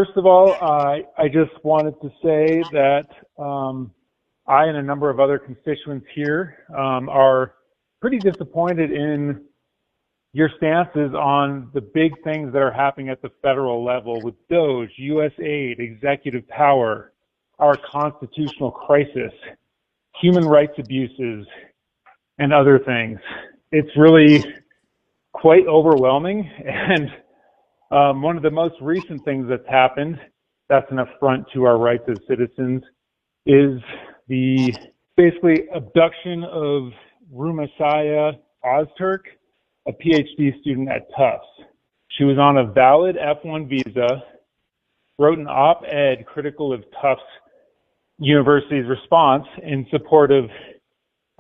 First of all, I just wanted to say that I and a number of other constituents here are pretty disappointed in your stances on the big things that are happening at the federal level with DOGE, USAID, executive power, our constitutional crisis, human rights abuses, and other things. It's really quite overwhelming, and one of the most recent things that's happened that's an affront to our rights as citizens is the basically abduction of Rumeysa Ozturk, a PhD student at Tufts. She was on a valid F1 visa, wrote an op-ed critical of Tufts University's response in support of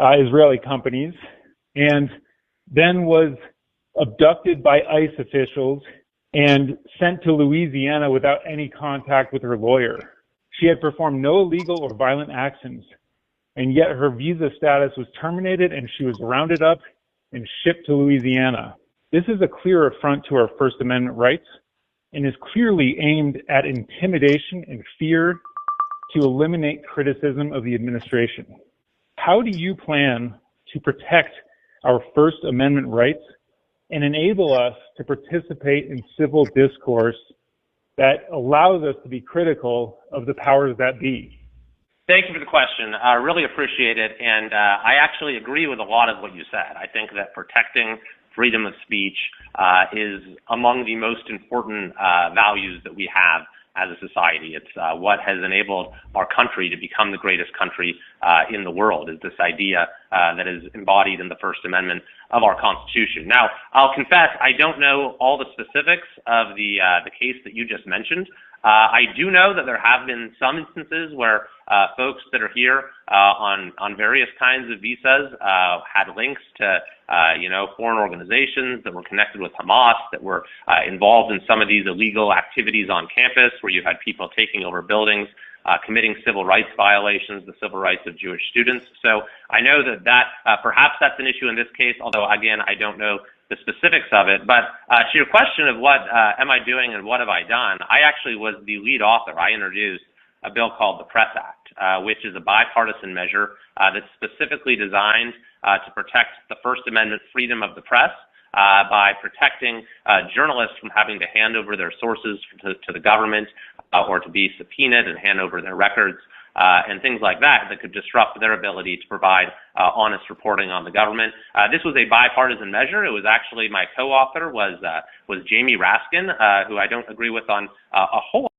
Israeli companies, and then was abducted by ICE officials and sent to Louisiana without any contact with her lawyer. She had performed no illegal or violent actions, and yet her visa status was terminated and she was rounded up and shipped to Louisiana. This is a clear affront to our First Amendment rights and is clearly aimed at intimidation and fear to eliminate criticism of the administration. How do you plan to protect our First Amendment rights and enable us to participate in civil discourse that allows us to be critical of the powers that be? Thank you for the question. I really appreciate it, and I actually agree with a lot of what you said. I think that protecting freedom of speech is among the most important values that we have as a society. It's what has enabled our country to become the greatest country in the world, is this idea that is embodied in the First Amendment of our Constitution. Now, I'll confess, I don't know all the specifics of the case that you just mentioned. I do know that there have been some instances where folks that are here on various kinds of visas had links to foreign organizations that were connected with Hamas, that were involved in some of these illegal activities on campus, where you had people taking over buildings, committing civil rights violations, the civil rights of Jewish students. So I know that perhaps that's an issue in this case, although again, I don't know the specifics of it. But to your question of what am I doing and what have I done, I actually was the lead author. I introduced a bill called the Press Act, which is a bipartisan measure that's specifically designed to protect the First Amendment freedom of the press by protecting journalists from having to hand over their sources to the government or to be subpoenaed and hand over their records and things like that could disrupt their ability to provide honest reporting on the government. This was a bipartisan measure. It was actually my co-author was Jamie Raskin, who I don't agree with on a whole